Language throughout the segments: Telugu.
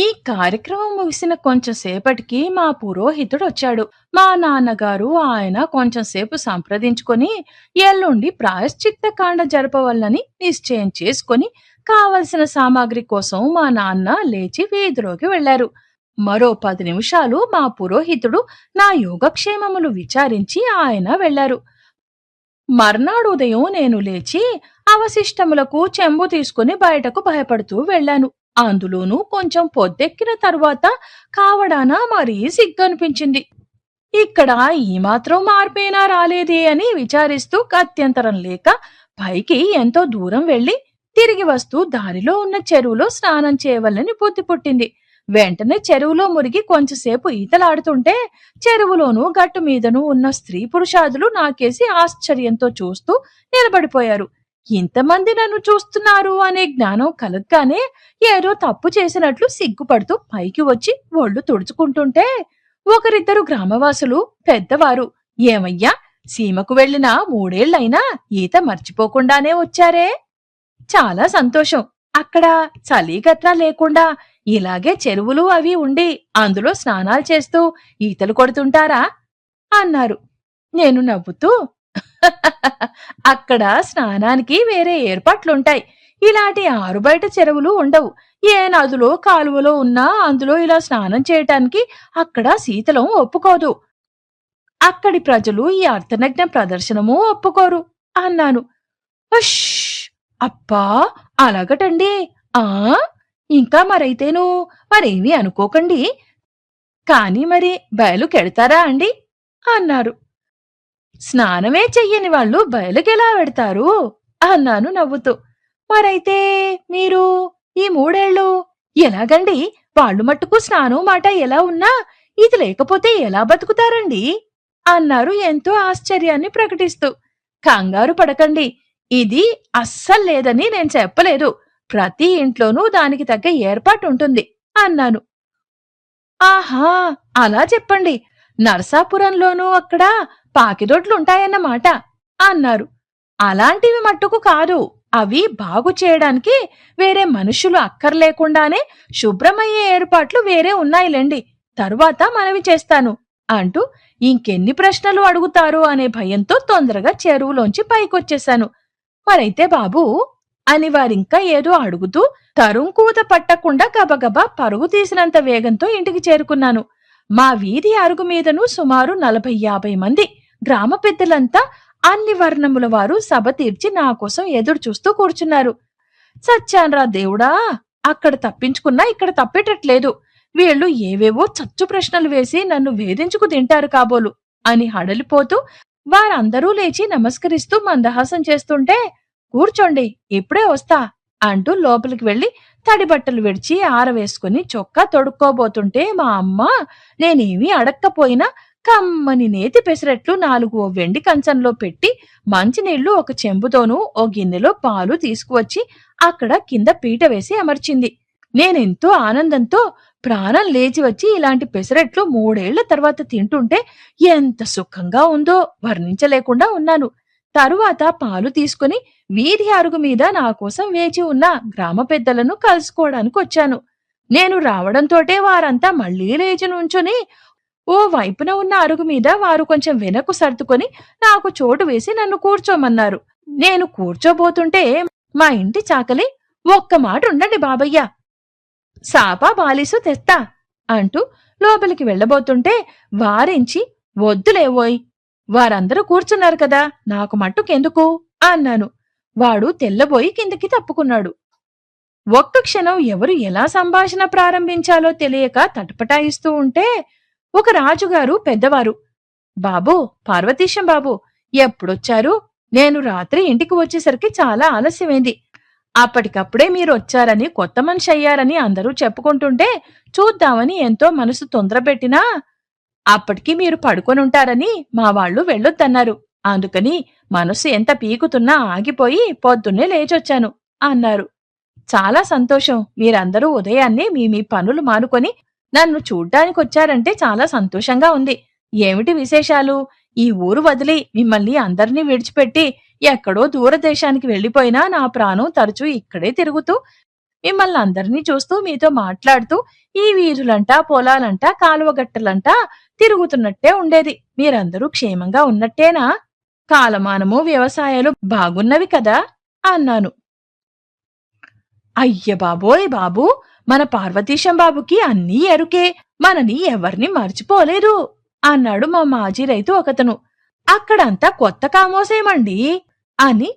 ఈ కార్యక్రమం ముగిసిన కొంచెం సేపటికి మా పురోహితుడొచ్చాడు. మా నాన్నగారు ఆయన కొంచెం సేపు సంప్రదించుకొని ఎల్లుండి ప్రాయశ్చిత్త కాండ జరపవలనని నిశ్చయం చేసుకొని కావలసిన సామాగ్రి కోసం మా నాన్న లేచి వీధిలోకి వెళ్లారు. మరో 10 నిమిషాలు మా పురోహితుడు నా యోగక్షేమములు విచారించి ఆయన వెళ్లారు. మర్నాడు ఉదయం నేను లేచి అవశిష్టములకు చెంబు తీసుకుని బయటకు భయపడుతూ వెళ్ళాను. అందులోనూ కొంచెం పొద్దెక్కిన తరువాత కావడాన మరీ సిగ్గనిపించింది. ఇక్కడ ఈ మాత్రం మార్పేనా రాలేదే అని విచారిస్తూ గత్యంతరం లేక పైకి ఎంతో దూరం వెళ్లి తిరిగి వస్తూ దారిలో ఉన్న చెరువులో స్నానం చేయవలని బుద్ధి పుట్టింది. వెంటనే చెరువులో మునిగి కొంచెంసేపు ఈతలాడుతుంటే చెరువులోనూ గట్టు మీదనూ ఉన్న స్త్రీ పురుషాదులు నాకేసి ఆశ్చర్యంతో చూస్తూ నిలబడిపోయారు. ఇంతమంది నన్ను చూస్తున్నారు అనే జ్ఞానం కలగ్గానే ఏదో తప్పు చేసినట్లు సిగ్గుపడుతూ పైకి వచ్చి ఒళ్ళు తుడుచుకుంటుంటే ఒకరిద్దరు గ్రామవాసులు పెద్దవారు, ఏమయ్యా, సీమకు వెళ్లిన 3 ఏళ్లైనా ఈత మర్చిపోకుండానే వచ్చారే? చాలా సంతోషం. అక్కడ చలి గట్రా లేకుండా ఇలాగే చెరువులు అవి ఉండి అందులో స్నానాలు చేస్తూ ఈతలు కొడుతుంటారా అన్నారు. నేను నవ్వుతూ అక్కడ స్నానానికి వేరే ఏర్పాట్లుంటాయి. ఇలాంటి ఆరుబయట చెరువులు ఉండవు. ఏ నదులో కాలువలో ఉన్నా అందులో ఇలా స్నానం చేయటానికి అక్కడ శీతలం ఒప్పుకోదు. అక్కడి ప్రజలు ఈ అర్ధనగ్న ప్రదర్శనము ఒప్పుకోరు అన్నాను. ఉష్! అబ్బా, అలాగటండి. ఆ ఇంకా మరైతేను మరేమీ అనుకోకండి. కాని మరి బయలుకెడతారా అండి అన్నారు. స్నానమే చెయ్యని వాళ్ళు బయలుకెలా వెడతారు అన్నాను నవ్వుతూ. మరైతే మీరు ఈ 3 ఏళ్ళు ఎలాగండి? వాళ్ళు మట్టుకు స్నానం మాట ఎలా ఉన్నా ఇది లేకపోతే ఎలా బతుకుతారండి అన్నారు ఎంతో ఆశ్చర్యాన్ని ప్రకటిస్తూ. కంగారు పడకండి, ఇది అస్సలు లేదని నేను చెప్పలేదు. ప్రతి ఇంట్లోనూ దానికి తగ్గ ఏర్పాటుంటుంది అన్నాను. ఆహా, అలా చెప్పండి. నరసాపురంలోనూ అక్కడ పాకిదొడ్లుంటాయన్నమాట అన్నారు. అలాంటివి మట్టుకు కాదు. అవి బాగు చేయడానికి వేరే మనుషులు అక్కర్లేకుండానే శుభ్రమయ్యే ఏర్పాట్లు వేరే ఉన్నాయిలేండి. తరువాత మనవి చేస్తాను అంటూ ఇంకెన్ని ప్రశ్నలు అడుగుతారు అనే భయంతో తొందరగా చెరువులోంచి పైకొచ్చేశాను. మరైతే బాబూ అని వారింకా ఏదో అడుగుతూ తరుంకూత పట్టకుండా గబగబా పరుగు తీసినంత వేగంతో ఇంటికి చేరుకున్నాను. మా వీధి అరుగు మీదను సుమారు 40-50 మంది గ్రామ పెద్దలంతా అన్ని వర్ణముల వారు సభ తీర్చి నా కోసం ఎదురు చూస్తూ కూర్చున్నారు. సత్యాన్రా దేవుడా, అక్కడ తప్పించుకున్నా ఇక్కడ తప్పేటట్లేదు. వీళ్ళు ఏవేవో చచ్చు ప్రశ్నలు వేసి నన్ను వేధించుకు తింటారు కాబోలు అని హడలిపోతూ వారందరూ లేచి నమస్కరిస్తూ మందహాసం చేస్తుంటే, కూర్చోండి, ఇప్పుడే వస్తా అంటూ లోపలికి వెళ్లి తడిబట్టలు విడిచి ఆరవేసుకుని చొక్కా తొడుక్కోబోతుంటే మా అమ్మ నేనేమీ అడక్కపోయినా కమ్మని నేతి పెసరట్లు 4 వెండి కంచంలో పెట్టి మంచినీళ్లు ఒక చెంబుతోనూ ఓ గిన్నెలో పాలు తీసుకువచ్చి అక్కడ కింద పీట వేసి అమర్చింది. నేనెంతో ఆనందంతో ప్రాణం లేచి వచ్చి ఇలాంటి పెసరట్లు 3 ఏళ్ల తర్వాత తింటుంటే ఎంత సుఖంగా ఉందో వర్ణించలేకుండా ఉన్నాను. తరువాత పాలు తీసుకుని వీధి అరుగు మీద నా కోసం వేచి ఉన్న గ్రామ పెద్దలను కలుసుకోవడానికి వచ్చాను. నేను రావడంతోటే వారంతా మళ్లీ లేచి నుంచుని ఓ వైపున ఉన్న అరుగు మీద వారు కొంచెం వెనక్కు సర్దుకొని నాకు చోటు వేసి నన్ను కూర్చోమన్నారు. నేను కూర్చోబోతుంటే మా ఇంటి చాకలి, ఒక్క మాట ఉండండి బాబయ్య, సాపా బాలీసు తెస్తా అంటూ లోపలికి వెళ్లబోతుంటే వారించి, వద్దులేవోయ్, వారందరూ కూర్చున్నారు కదా, నాకు మట్టుకెందుకు అన్నాను. వాడు తెల్లబోయి కిందకి తప్పుకున్నాడు. ఒక్క క్షణం ఎవరు ఎలా సంభాషణ ప్రారంభించాలో తెలియక తటపటాయిస్తూ ఉంటే ఒక రాజుగారు పెద్దవారు, బాబూ, పార్వతీశం బాబు, ఎప్పుడొచ్చారు? నేను రాత్రి ఇంటికి వచ్చేసరికి చాలా ఆలస్యమైంది. అప్పటికప్పుడే మీరొచ్చారని, కొత్త మనిషి అయ్యారని అందరూ చెప్పుకుంటుంటే చూద్దామని ఎంతో మనసు తొందరపెట్టినా అప్పటికి మీరు పడుకొనుంటారని మా వాళ్ళు వెళ్ళొద్దన్నారు. అందుకని మనసు ఎంత పీకుతున్నా ఆగిపోయి పొద్దున్నే లేచొచ్చాను అన్నారు. చాలా సంతోషం. మీరందరూ ఉదయాన్నే మీ మీ పనులు మానుకొని నన్ను చూడ్డానికొచ్చారంటే చాలా సంతోషంగా ఉంది. ఏమిటి విశేషాలు? ఈ ఊరు వదిలి మిమ్మల్ని అందర్నీ విడిచిపెట్టి ఎక్కడో దూరదేశానికి వెళ్లిపోయినా నా ప్రాణం తరచూ ఇక్కడే తిరుగుతూ మిమ్మల్ని అందరినీ చూస్తూ మీతో మాట్లాడుతూ ఈ వీధులంటా పొలాలంటా కాలువగట్టలంటా తిరుగుతున్నట్టే ఉండేది. మీరందరూ క్షేమంగా ఉన్నట్టేనా? కాలమానము వ్యవసాయాలు బాగున్నవి కదా అన్నాను. అయ్య బాబోయ్ బాబూ, మన పార్వతీశం బాబుకి అన్నీ ఎరుకే, మనని ఎవరిని మర్చిపోలేదు అన్నాడు మా మాజీ రైతు ఒకతను. అక్కడంతా కొత్త కామోసేమండి అని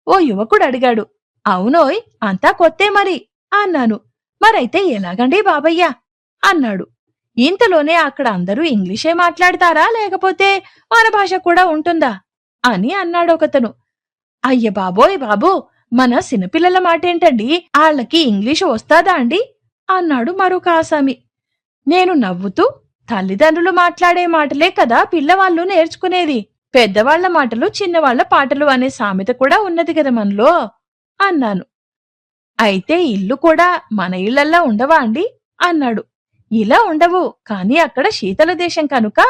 ఓ యువకుడు అడిగాడు. అవునోయ్, అంతా కొత్తే మరి అన్నాను. మరైతే ఎలాగండి బాబయ్య అన్నాడు. ఇంతలోనే అక్కడ అందరూ ఇంగ్లీషే మాట్లాడతారా, లేకపోతే మన భాష కూడా ఉంటుందా అని అన్నాడు ఒకతను. అయ్య బాబోయ్ బాబూ, మన సినపిల్లల మాటేంటండి, ఆళ్లకి ఇంగ్లీషు వస్తాదా అండి అన్నాడు మరొక ఆసామి. నేను నవ్వుతూ, తల్లిదండ్రులు మాట్లాడే మాటలే కదా పిల్లవాళ్ళు నేర్చుకునేది, పెద్దవాళ్ల మాటలు చిన్నవాళ్ల పాటలు అనే సామెత కూడా ఉన్నది కదా మనలో అన్నాను. అయితే ఇల్లు కూడా మన ఇళ్లల్లా ఉండవా అండి అన్నాడు. ఇలా ఉండవు, కాని అక్కడ శీతల దేశం కనుక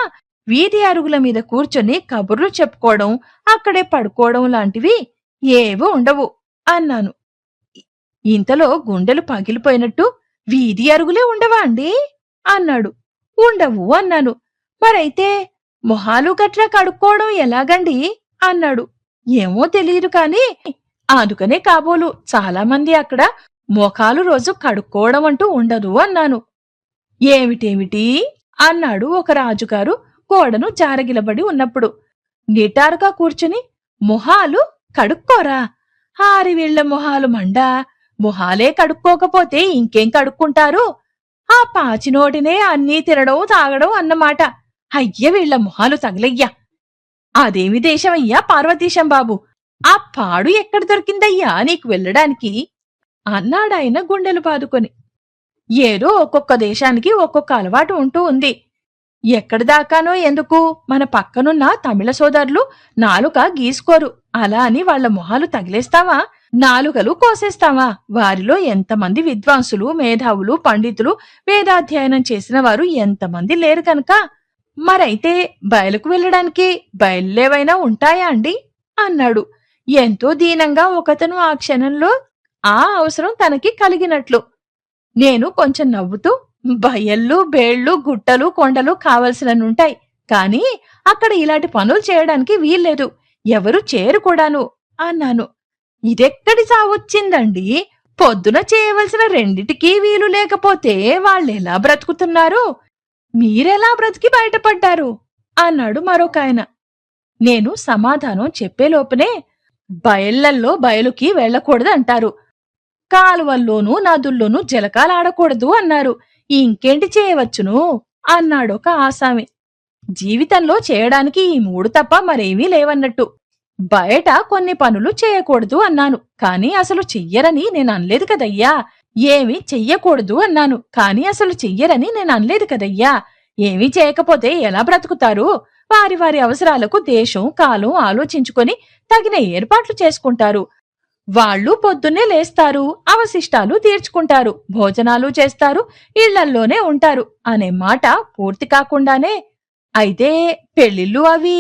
వీధి అరుగుల మీద కూర్చొని కబుర్లు చెప్పుకోవడం, అక్కడే పడుకోవడం లాంటివి ఏవూ ఉండవు అన్నాను. ఇంతలో గుండెలు పగిలిపోయినట్టు, వీధి అరుగులే ఉండవా అండి అన్నాడు. ఉండవు అన్నాను. మరైతే మొహాలు గట్లా కడుక్కోవడం ఎలాగండి అన్నాడు. ఏమో తెలియదు కాని అందుకనే కాబోలు చాలా మంది అక్కడ మొఖాలు రోజు కడుక్కోవడం అంటూ ఉండదు అన్నాను. ఏమిటేమిటి అన్నాడు ఒక రాజుగారు గోడను జారగిలబడి ఉన్నప్పుడు. నిటారుగా కూర్చుని, మొహాలు కడుక్కోరా, వీళ్ల మొహాలు మండా, మొహాలే కడుక్కోకపోతే ఇంకేం కడుక్కుంటారు, ఆ పాచినోటినే అన్నీ తినడం తాగడం అన్నమాట. అయ్య వీళ్ల మొహాలు తగలయ్యా. అదేమి దేశమయ్యా పార్వతీశం బాబు, ఆ పాడు ఎక్కడ దొరికిందయ్యా నీకు వెళ్ళడానికి అన్నాడాయన గుండెలు బాదుకొని. ఏదో ఒక్కొక్క దేశానికి ఒక్కొక్క అలవాటు ఉంటూ ఉంది. ఎక్కడిదాకానో ఎందుకు, మన పక్కనున్న తమిళ సోదరులు నాలుక గీసుకోరు, అలా అని వాళ్ల మొహాలు తగిలేస్తావా, నాలుకలు కోసేస్తావా? వారిలో ఎంతమంది విద్వాంసులు, మేధావులు, పండితులు, వేదాధ్యయనం చేసిన వారు ఎంతమంది లేరు కనుక. మరైతే బయలుకు వెళ్ళడానికి బయల్లేవైనా ఉంటాయా అండి అన్నాడు. ఎంతో దీనంగా ఒకతను ఆ క్షణంలో ఆ అవసరం తనకి కలిగినట్లు. నేను కొంచెం నవ్వుతూ, బయళ్ళు, బేళ్లు, గుట్టలు, కొండలు కావలసిననుంటాయి, కాని అక్కడ ఇలాంటి పనులు చేయడానికి వీల్లేదు, ఎవరు చేయరు కూడాను అన్నాను. ఇదెక్కడి సావొచ్చిందండి, పొద్దున చేయవలసిన రెండిటికీ వీలు లేకపోతే వాళ్ళెలా బ్రతుకుతున్నారు, మీరెలా బ్రతికి బయటపడ్డారు అన్నాడు మరొకాయన. నేను సమాధానం చెప్పేలోపునే, బయళ్లల్లో బయలుకి వెళ్లకూడదంటారు, కాలువల్లోనూ నదుల్లోనూ జలకాలాడకూడదు అన్నారు, ఇంకేంటి చేయవచ్చును అన్నాడొక ఆసామి. జీవితంలో చేయడానికి ఈ మూడు తప్ప మరేమీ లేవన్నట్టు. బయట కొన్ని పనులు చేయకూడదు అన్నాను, కాని అసలు చెయ్యరని నేననలేదు కదయ్యా. ఏమీ చెయ్యకూడదు అన్నాను, కాని అసలు చెయ్యరని నేననలేదు కదయ్యా. ఏమీ చేయకపోతే ఎలా బ్రతుకుతారు? వారి వారి అవసరాలకు దేశం, కాలం ఆలోచించుకొని తగిన ఏర్పాట్లు చేసుకుంటారు. వాళ్ళు పొద్దున్నే లేస్తారు, అవశిష్టాలు తీర్చుకుంటారు, భోజనాలు చేస్తారు, ఇళ్లల్లోనే ఉంటారు అనే మాట పూర్తి కాకుండానే, అయితే పెళ్ళిళ్ళు అవి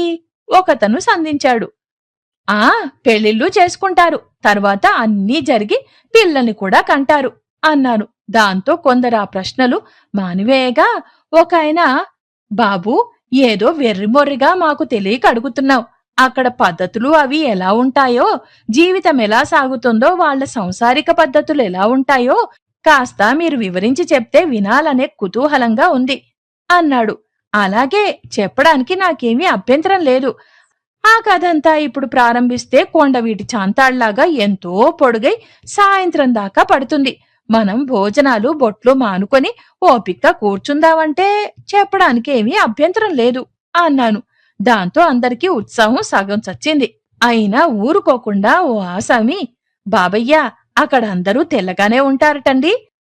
ఒకతను సంధించాడు. పెళ్ళిళ్ళు చేసుకుంటారు, తర్వాత అన్నీ జరిగి పిల్లల్ని కూడా కంటారు అన్నాను. దాంతో కొందరు ఆ ప్రశ్నలు మానివేయగా ఒకాయన, బాబూ, ఏదో వెర్రిమొర్రిగా మాకు తెలియక అడుగుతున్నావు, అక్కడ పద్ధతులు అవి ఎలా ఉంటాయో, జీవితం ఎలా సాగుతుందో, వాళ్ల సంసారిక పద్ధతులు ఎలా ఉంటాయో కాస్త మీరు వివరించి చెప్తే వినాలనే కుతూహలంగా ఉంది అన్నాడు. అలాగే, చెప్పడానికి నాకేమీ అభ్యంతరం లేదు. ఆ కథంతా ఇప్పుడు ప్రారంభిస్తే కొండవీటి చాంతాళ్లాగా ఎంతో పొడుగై సాయంత్రం దాకా పడుతుంది. మనం భోజనాలు బొట్లు మానుకొని ఓపిగ్గా కూర్చుందామంటే చెప్పడానికి ఏమీ అభ్యంతరం లేదు అన్నాను. దాంతో అందరికీ ఉత్సాహం సగం చచ్చింది. అయినా ఊరుకోకుండా ఓ ఆసామి, బాబయ్యా, అక్కడ అందరూ తెల్లగానే ఉంటారటండి,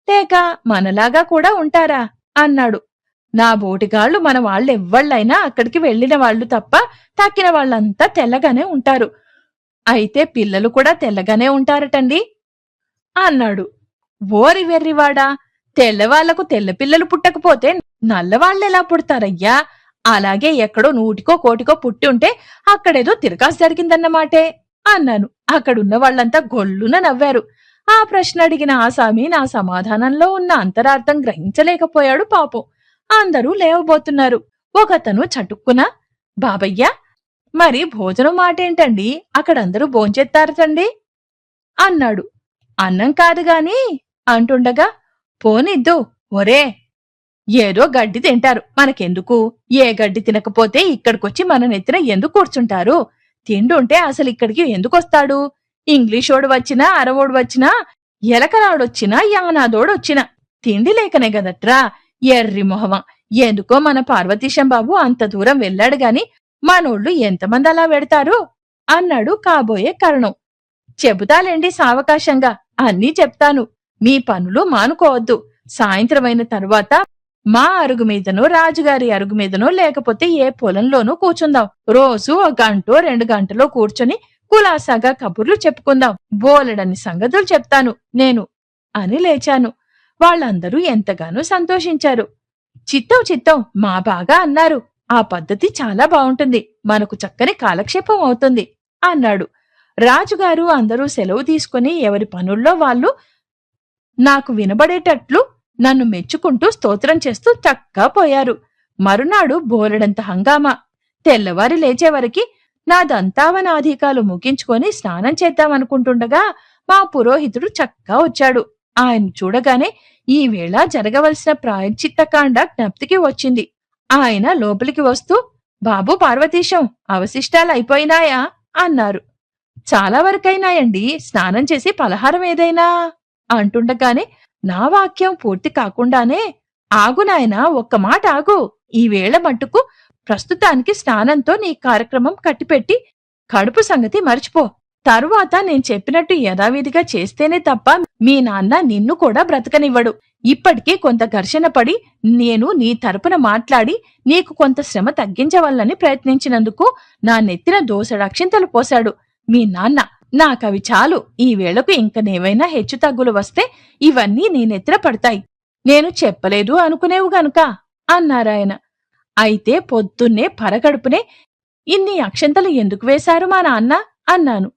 లేక మనలాగా కూడా ఉంటారా అన్నాడు. నా బోటిగాళ్లు మన వాళ్ళెవ్వళ్ళైనా అక్కడికి వెళ్లిన వాళ్ళు తప్ప తక్కిన వాళ్ళంతా తెల్లగానే ఉంటారు. అయితే పిల్లలు కూడా తెల్లగానే ఉంటారటండి అన్నాడు. ఓరి వెర్రివాడా, తెల్లవాళ్లకు తెల్లపిల్లలు పుట్టకపోతే నల్లవాళ్లెలా పుడతారయ్యా? అలాగే ఎక్కడో 100కో 1,00,000కో పుట్టి ఉంటే అక్కడేదో తిరకాసు జరిగిందన్నమాటే అన్నాను. అక్కడున్న వాళ్లంతా గొల్లున నవ్వారు. ఆ ప్రశ్న అడిగిన ఆసామి నా సమాధానంలో ఉన్న అంతరార్థం గ్రహించలేకపోయాడు పాపం. అందరూ లేవబోతున్నారు. ఒకతను చటుక్కున, బాబయ్యా, మరి భోజనం మాటేంటండి, అక్కడందరూ భోంచేత్తారటండి అన్నాడు. అన్నం కాదుగాని అంటుండగా, పోనిద్దు, ఒరే, ఏదో గడ్డి తింటారు, మనకెందుకు? ఏ గడ్డి తినకపోతే ఇక్కడికొచ్చి మన నెత్తిన ఎందుకు కూర్చుంటారు? తిండుంటే అసలు ఇక్కడికి ఎందుకొస్తాడు? ఇంగ్లీషోడు వచ్చినా, అరవోడు వచ్చినా, ఎలకలాడొచ్చినా, యానాదోడొచ్చినా తిండి లేకనే గదట్రా. ఎర్రి మొహమ, ఎందుకో మన పార్వతీశం బాబు అంత దూరం వెళ్ళాడు గాని మనోళ్ళు ఎంతమంది అలా వెడతారు అన్నాడు కాబోయే కరణం. చెబుతాలేండి సావకాశంగా, అన్నీ చెప్తాను. మీ పనులు మానుకోవద్దు. సాయంత్రమైన తరువాత మా అరుగు మీదనో, రాజుగారి అరుగు మీదనో, లేకపోతే ఏ పొలంలోనూ కూర్చుందాం. రోజు 1 గంటో 2 గంటలో కూర్చొని కులాసాగా కబుర్లు చెప్పుకుందాం. బోలెడన్ని సంగతులు చెప్తాను నేను అని లేచాను. వాళ్ళందరూ ఎంతగానో సంతోషించారు. చిత్తం చిత్తం, మా బాగా అన్నారు. ఆ పద్ధతి చాలా బావుంటుంది. మనకు చక్కని కాలక్షేపం అవుతుంది అన్నాడు. రాజుగారు అందరూ సెలవు తీసుకుని ఎవరి పనుల్లో వాళ్ళు నాకు వినబడేటట్లు నన్ను మెచ్చుకుంటూ స్తోత్రం చేస్తూ చక్కా పోయారు. మరునాడు బోలెడంత హంగామా. తెల్లవారి లేచేవరకి నా దంతావనాధికాలు ముగించుకొని స్నానం చేద్దామనుకుంటుండగా మా పురోహితుడు చక్కా వచ్చాడు. ఆయన చూడగానే ఈవేళ జరగవలసిన ప్రాయశ్చిత్తకాండ జ్ఞప్తికి వచ్చింది. ఆయన లోపలికి వస్తూ, బాబూ పార్వతీశం, అవశిష్టాలయిపోయినాయా అన్నారు. చాలా వరకైనాయండి, స్నానం చేసి పలహారం ఏదైనా అంటుండగానే నా వాక్యం పూర్తి కాకుండానే, ఆగు నాయనా, ఒక్క మాట ఆగు. ఈవేళ మట్టుకు ప్రస్తుతానికి స్నానంతో నీ కార్యక్రమం కట్టిపెట్టి కడుపు సంగతి మర్చిపో. తరువాత నేను చెప్పినట్టు యథావిధిగా చేస్తేనే తప్ప మీ నాన్న నిన్ను కూడా బ్రతకనివ్వడు. ఇప్పటికే కొంత ఘర్షణ పడి నేను నీ తరపున మాట్లాడి నీకు కొంత శ్రమ తగ్గించవల్లని ప్రయత్నించినందుకు నా నెత్తిన దోసెడక్షింతలు పోశాడు మీ నాన్న. నాకవి చాలు. ఈ వేళకు ఇంకనేవైనా హెచ్చుతగ్గులు వస్తే ఇవన్నీ నీ నెత్తిన పడతాయి. నేను చెప్పలేదు అనుకునేవు గనుక అన్నారాయన. అయితే పొద్దున్నే పరగడుపునే ఇన్ని అక్షంతలు ఎందుకు వేశారు మా నాన్న అన్నాను.